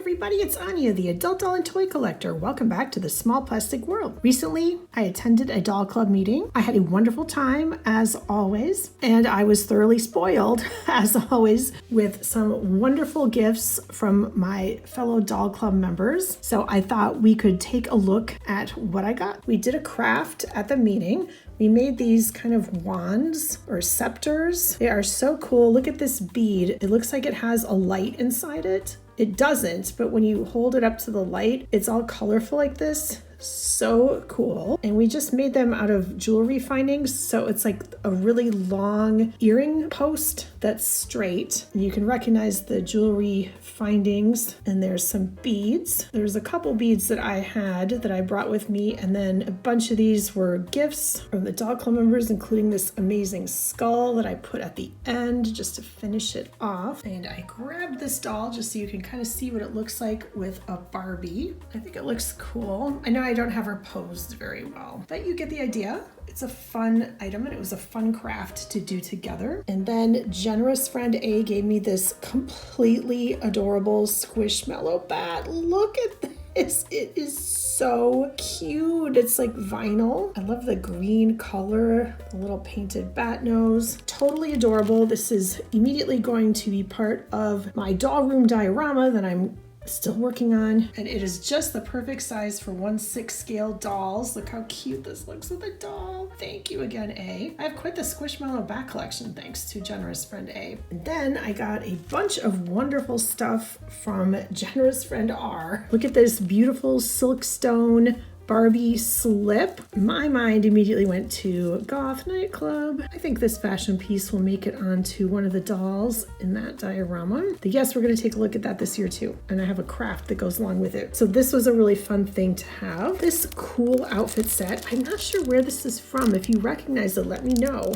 everybody, it's Anya, the adult doll and toy collector. Welcome back to the Small Plastic World. Recently, I attended a doll club meeting. I had a wonderful time, as always, and I was thoroughly spoiled, as always, with some wonderful gifts from my fellow doll club members. So I thought we could take a look at what I got. We did a craft at the meeting. We made these kind of wands or scepters. They are so cool. Look at this bead. It looks like it has a light inside it. It doesn't, but when you hold it up to the light, it's all colorful like this. So cool. And we just made them out of jewelry findings. So it's like a really long earring post that's straight. And you can recognize the jewelry findings. And there's some beads. There's a couple beads that I had that I brought with me. And then a bunch of these were gifts from the doll club members, including this amazing skull that I put at the end just to finish it off. And I grabbed this doll just so you can kind of see what it looks like with a Barbie. I think it looks cool. I know I don't have her posed very well, but you get the idea. It's a fun item and it was a fun craft to do together. And then Generous Friend A gave me this completely adorable Squishmallow bat. Look at this. It is so cute. It's like vinyl. I love the green color, the little painted bat nose. Totally adorable. This is immediately going to be part of my doll room diorama that I'm still working on, and it is just the perfect size for 1/6 scale dolls. Look how cute this looks with a doll. Thank you again, A. I have quite the Squishmallow bat collection thanks to Generous Friend A. And then I got a bunch of wonderful stuff from Generous Friend R. Look at this beautiful Silkstone Barbie slip. My mind immediately went to Goth Nightclub. I think this fashion piece will make it onto one of the dolls in that diorama. But yes, we're going to take a look at that this year too. And I have a craft that goes along with it. So this was a really fun thing to have. This cool outfit set. I'm not sure where this is from. If you recognize it, let me know.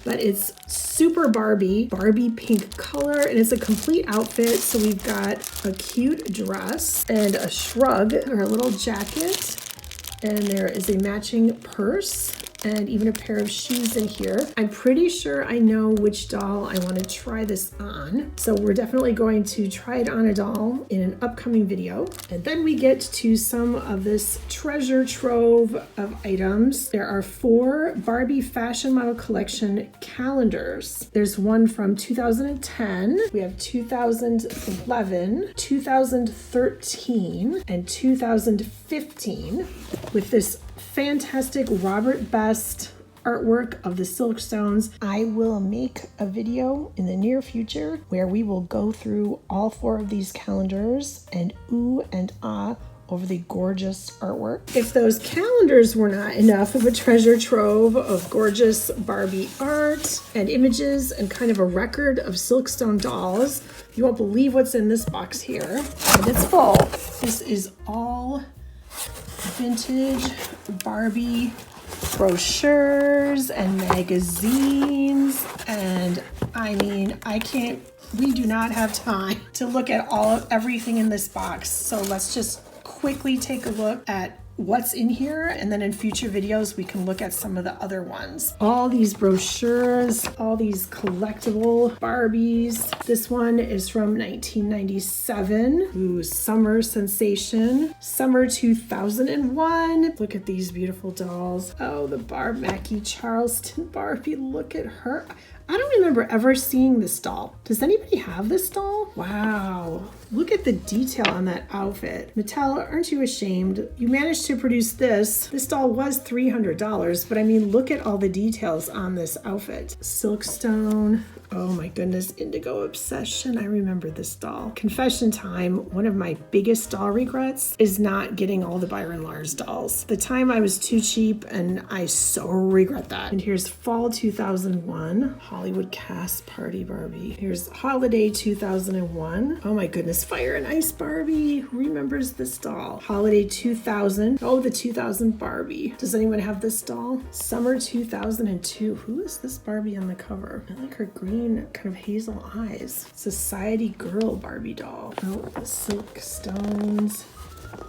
But it's super Barbie pink color, and it's a complete outfit. So we've got a cute dress and a shrug or a little jacket. And there is a matching purse and even a pair of shoes in here. I'm pretty sure I know which doll I want to try this on. So we're definitely going to try it on a doll in an upcoming video. And then we get to some of this treasure trove of items. There are 4 Barbie Fashion Model Collection calendars. There's one from 2010. We have 2011, 2013, and 2015 with this fantastic Robert Best artwork of the Silkstones. I will make a video in the near future where we will go through all 4 of these calendars and ooh and ah over the gorgeous artwork. If those calendars were not enough of a treasure trove of gorgeous Barbie art and images and kind of a record of Silkstone dolls, you won't believe what's in this box here. And it's full. This is all vintage Barbie brochures and magazines, and I mean, we do not have time to look at everything in this box. So let's just quickly take a look at what's in here, and then in future videos we can look at some of the other ones. All these brochures, all these collectible Barbies. This one is from 1997. Ooh, summer sensation. Summer 2001. Look at these beautiful dolls. Oh, the Mackie Charleston Barbie. Look at her. I don't remember ever seeing this doll. Does anybody have this doll? Wow. Look at the detail on that outfit. Mattel, aren't you ashamed? You managed to produce this. This doll was $300, but I mean, look at all the details on this outfit. Silkstone. Oh my goodness, Indigo Obsession. I remember this doll. Confession time, one of my biggest doll regrets is not getting all the Byron Lars dolls. The time I was too cheap, and I so regret that. And here's Fall 2001, Hollywood Cast Party Barbie. Here's Holiday 2001. Oh my goodness, Fire and Ice Barbie. Who remembers this doll? Holiday 2000. Oh, the 2000 Barbie. Does anyone have this doll? Summer 2002. Who is this Barbie on the cover? I like her green kind of hazel eyes. Society Girl Barbie doll. Oh, Silkstones.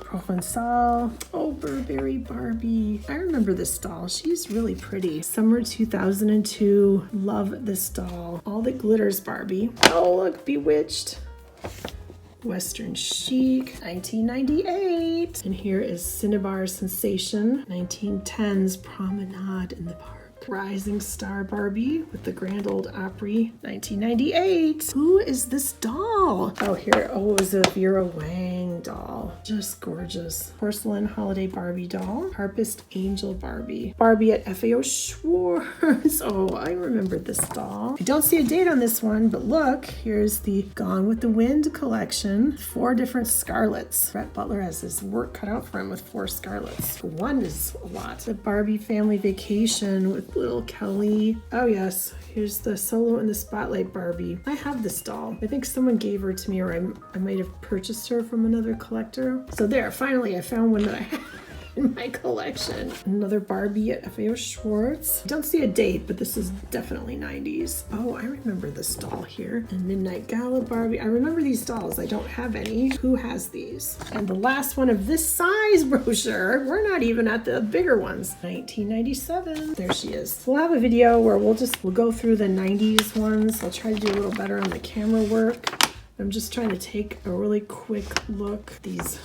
Provençal. Oh, Burberry Barbie. I remember this doll. She's really pretty. Summer 2002. Love this doll. All That Glitters Barbie. Oh, look, Bewitched. Western Chic, 1998. And here is Cinnabar Sensation, 1910's Promenade in the Park. Rising Star Barbie with the Grand Ole Opry, 1998. Who is this doll? Oh, here. Oh, it was a Vera Wang doll. Just gorgeous. Porcelain Holiday Barbie doll. Harpist Angel Barbie. Barbie at FAO Schwarz. Oh, I remember this doll. I don't see a date on this one, but look, here's the Gone with the Wind collection. 4 different Scarlets. Rhett Butler has his work cut out for him with 4 Scarlets. 1 is a lot. The Barbie Family Vacation with little Kelly. Oh yes, here's the Solo in the Spotlight Barbie. I have this doll. I think someone gave her to me, or I might have purchased her from another collector. So there, finally I found one that I have in my collection. Another Barbie at FAO Schwarz. I don't see a date, but this is definitely 90s. Oh, I remember this doll here. And Midnight Gala Barbie. I remember these dolls. I don't have any. Who has these? And the last one of this size brochure. We're not even at the bigger ones. 1997. There she is. We'll have a video where we'll go through the 90s ones. I'll try to do a little better on the camera work. I'm just trying to take a really quick look at these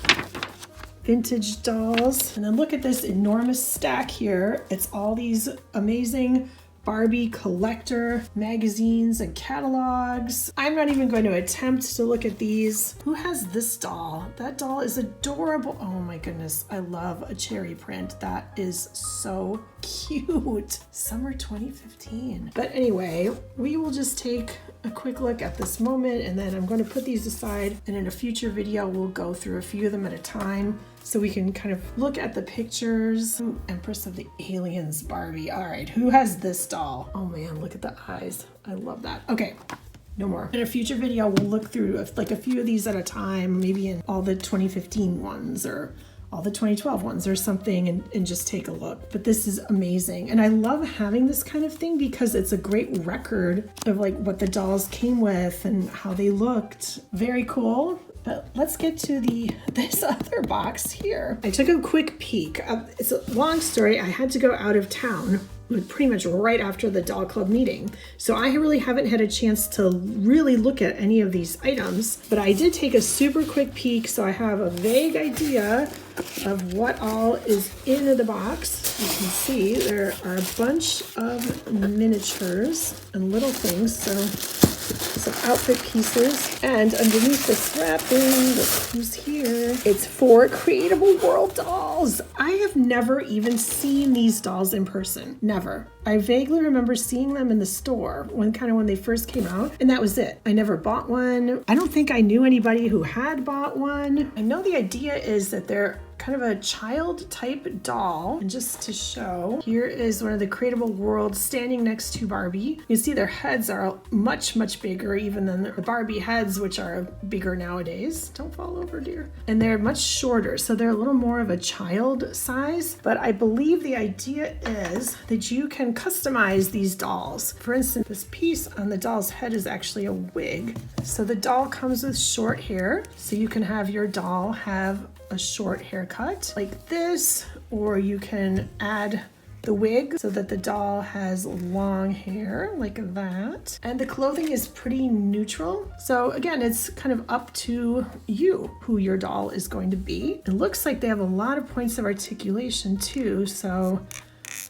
vintage dolls. And then look at this enormous stack here. It's all these amazing Barbie collector magazines and catalogs. I'm not even going to attempt to look at these. Who has this doll? That doll is adorable. Oh my goodness, I love a cherry print. That is so cute. Summer 2015. But anyway, we will just take a quick look at this moment, and then I'm going to put these aside, and in a future video we'll go through a few of them at a time so we can kind of look at the pictures. Ooh, Empress of the Aliens Barbie. All right, who has this doll? Oh man, look at the eyes. I love that. Okay, no more. In a future video we'll look through like a few of these at a time, maybe in all the 2015 ones or all the 2012 ones or something, and just take a look. But this is amazing. And I love having this kind of thing because it's a great record of like what the dolls came with and how they looked. Very cool. But let's get to this other box here. I took a quick peek. It's a long story. I had to go out of town pretty much right after the doll club meeting. So I really haven't had a chance to really look at any of these items, but I did take a super quick peek, so I have a vague idea of what all is in the box. You can see there are a bunch of miniatures and little things, so some outfit pieces, and underneath this wrapping, look who's here. It's 4 Creatable World dolls. I have never even seen these dolls in person. Never. I vaguely remember seeing them in the store when they first came out, and that was it. I never bought one. I don't think I knew anybody who had bought one. I know the idea is that they're kind of a child type doll. And just to show, here is one of the Creatable Worlds standing next to Barbie. You see their heads are much, much bigger even than the Barbie heads, which are bigger nowadays. Don't fall over, dear. And they're much shorter, so they're a little more of a child size. But I believe the idea is that you can customize these dolls. For instance, this piece on the doll's head is actually a wig. So the doll comes with short hair, so you can have your doll have a short haircut like this, or you can add the wig so that the doll has long hair like that. And the clothing is pretty neutral. So again, it's kind of up to you who your doll is going to be. It looks like they have a lot of points of articulation too, so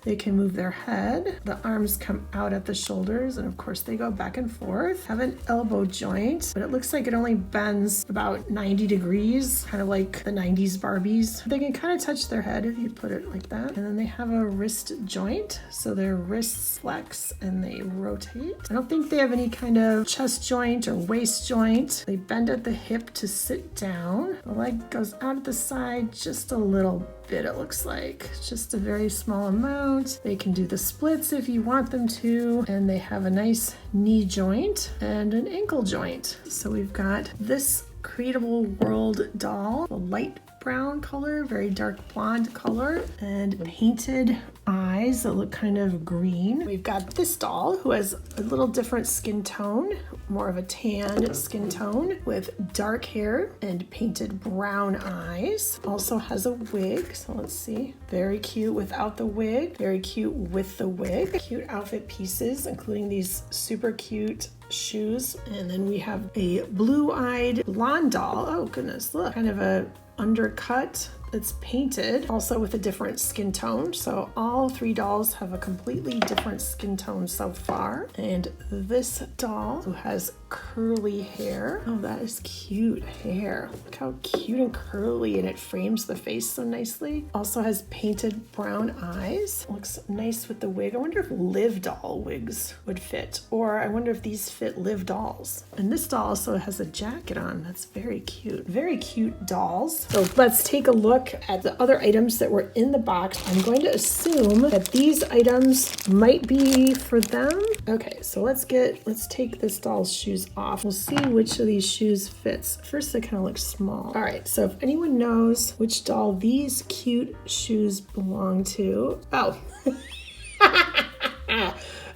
they can move their head. The arms come out at the shoulders, and of course they go back and forth. Have an elbow joint, but it looks like it only bends about 90 degrees, kind of like the 90s Barbies. They can kind of touch their head if you put it like that. And then they have a wrist joint, so their wrists flex and they rotate. I don't think they have any kind of chest joint or waist joint. They bend at the hip to sit down. The leg goes out at the side just a little bit, it looks like. Just a very small amount. They can do the splits if you want them to, and they have a nice knee joint and an ankle joint. So we've got this Creatable World doll, a light brown color, very dark blonde color, and painted eyes that look kind of green. We've got this doll who has a little different skin tone, more of a tan skin tone with dark hair and painted brown eyes. Also has a wig, so let's see. Very cute without the wig, very cute with the wig. Cute outfit pieces, including these super cute shoes. And then we have a blue-eyed blonde doll. Oh goodness, look, kind of a undercut that's painted, also with a different skin tone. So all three dolls have a completely different skin tone so far. And this doll who has curly hair. Oh, that is cute hair. Look how cute and curly, and it frames the face so nicely. Also has painted brown eyes. Looks nice with the wig. I wonder if Liv doll wigs would fit, or I wonder if these fit Liv dolls. And this doll also has a jacket on. That's very cute. Very cute dolls. So let's take a look at the other items that were in the box. I'm going to assume that these items might be for them. Okay, so let's take this doll's shoes off. We'll see which of these shoes fits. First, they kind of look small. All right, so if anyone knows which doll these cute shoes belong to. Oh.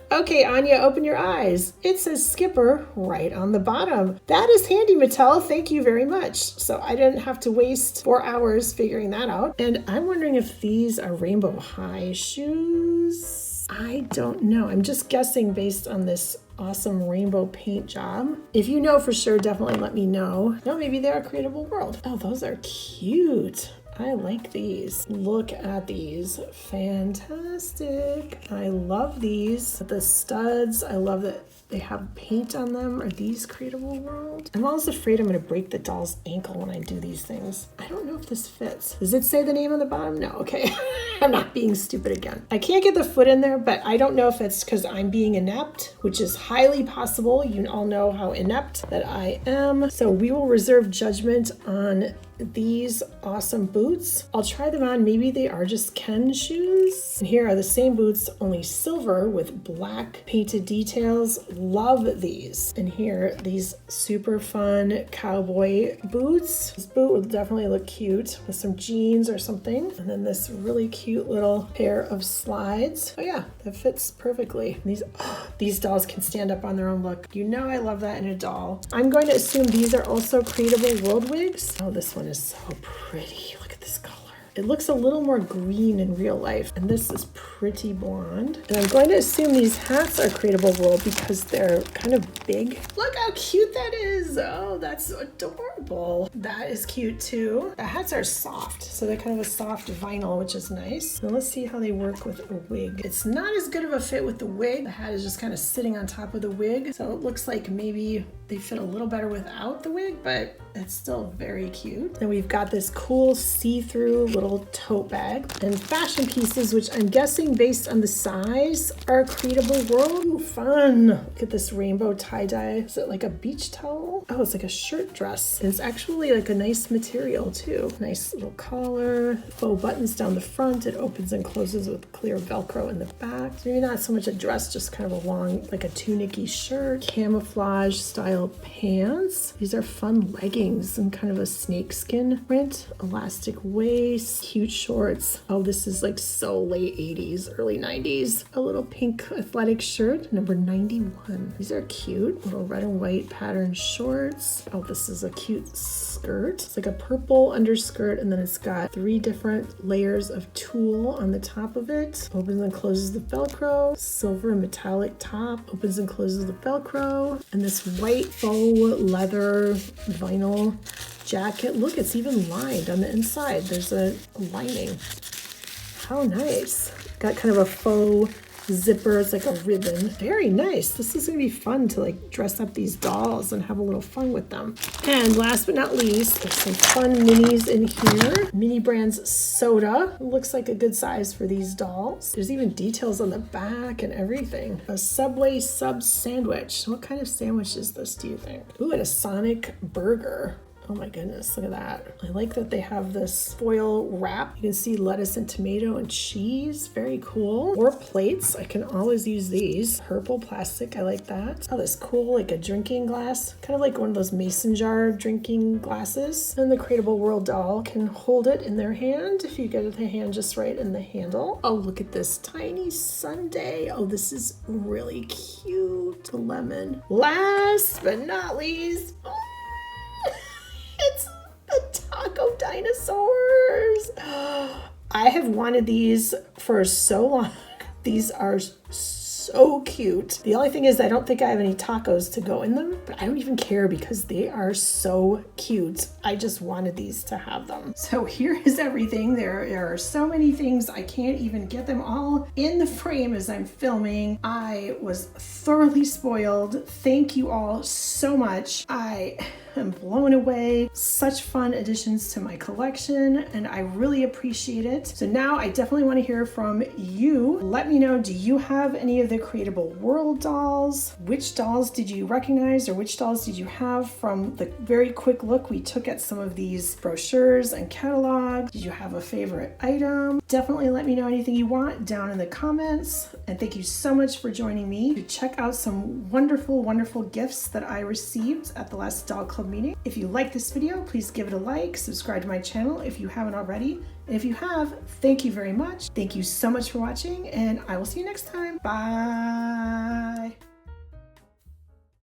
Okay, Anya, open your eyes. It says Skipper right on the bottom. That is handy, Mattel. Thank you very much. So I didn't have to waste 4 hours figuring that out. And I'm wondering if these are Rainbow High shoes. I don't know. I'm just guessing based on this awesome rainbow paint job. If you know for sure, definitely let me know. No, maybe they're a Creatable World. Oh, those are cute. I like these. Look at these. Fantastic. I love these. The studs, I love that they have paint on them. Are these Creatable World? I'm always afraid I'm gonna break the doll's ankle when I do these things. I don't know if this fits. Does it say the name on the bottom? No, okay. I'm not being stupid again. I can't get the foot in there, but I don't know if it's because I'm being inept, which is highly possible. You all know how inept that I am. So we will reserve judgment on these awesome boots. I'll try them on. Maybe they are just Ken shoes. And here are the same boots, only silver with black painted details. Love these. And here, these super fun cowboy boots. This boot would definitely look cute with some jeans or something. And then this really cute little pair of slides. Oh yeah, that fits perfectly. These dolls can stand up on their own. Look, you know I love that in a doll. I'm going to assume these are also Creatable World wigs. Oh, this one is so pretty. Look at this color. It looks a little more green in real life, and this is pretty blonde. And I'm going to assume these hats are Creatable World because they're kind of big. Look how cute that is. Oh, that's adorable. That is cute too. The hats are soft, so they're kind of a soft vinyl, which is nice. Now let's see how they work with a wig. It's not as good of a fit with the wig. The hat is just kind of sitting on top of the wig, so it looks like maybe they fit a little better without the wig, but it's still very cute. Then we've got this cool see-through little tote bag and fashion pieces, which I'm guessing based on the size are Creatable World. Ooh, fun. Look at this rainbow tie-dye. Is it like a beach towel? Oh, it's like a shirt dress. And it's actually like a nice material too. Nice little collar, faux buttons down the front. It opens and closes with clear Velcro in the back. So maybe not so much a dress, just kind of a long, like a tunic-y shirt. Camouflage style pants. These are fun leggings and kind of a snakeskin print. Elastic waist, cute shorts. Oh, this is like so late 80s, early 90s. A little pink athletic shirt, number 91. These are cute. Little red and white pattern shorts. Oh, this is a cute skirt. It's like a purple underskirt, and then it's got 3 different layers of tulle on the top of it. Opens and closes the Velcro. Silver metallic top. Opens and closes the Velcro. And this white faux leather vinyl jacket. Look, it's even lined on the inside. There's a lining. How nice. Got kind of a faux zipper. It's like a ribbon. Very nice. This is gonna be fun to like dress up these dolls and have a little fun with them. And last but not least, there's some fun minis in here. Mini Brands soda. Looks like a good size for these dolls. There's even details on the back and everything. A Subway sub sandwich. What kind of sandwich is this, do you think? Ooh, and a Sonic burger. Oh my goodness, look at that. I like that they have this foil wrap. You can see lettuce and tomato and cheese. Very cool. 4 plates. I can always use these. Purple plastic, I like that. Oh, this cool, like a drinking glass. Kind of like one of those mason jar drinking glasses. And the Creatable World doll can hold it in their hand if you get the hand just right in the handle. Oh, look at this tiny sundae. Oh, this is really cute. Lemon. Last but not least, it's the taco dinosaurs. I have wanted these for so long. These are so cute. The only thing is I don't think I have any tacos to go in them, but I don't even care because they are so cute. I just wanted these to have them. So here is everything. There are so many things. I can't even get them all in the frame as I'm filming. I was thoroughly spoiled. Thank you all so much. I am blown away. Such fun additions to my collection, and I really appreciate it. So now I definitely want to hear from you. Let me know, do you have any of the Creatable World dolls? Which dolls did you recognize, or which dolls did you have from the very quick look we took at some of these brochures and catalogs? Did you have a favorite item? Definitely let me know anything you want down in the comments. And thank you so much for joining me to check out some wonderful, wonderful gifts that I received at the last Doll Club meeting. If you like this video, please give it a like, subscribe to my channel if you haven't already. And if you have, thank you very much. Thank you so much for watching, and I will see you next time. Bye.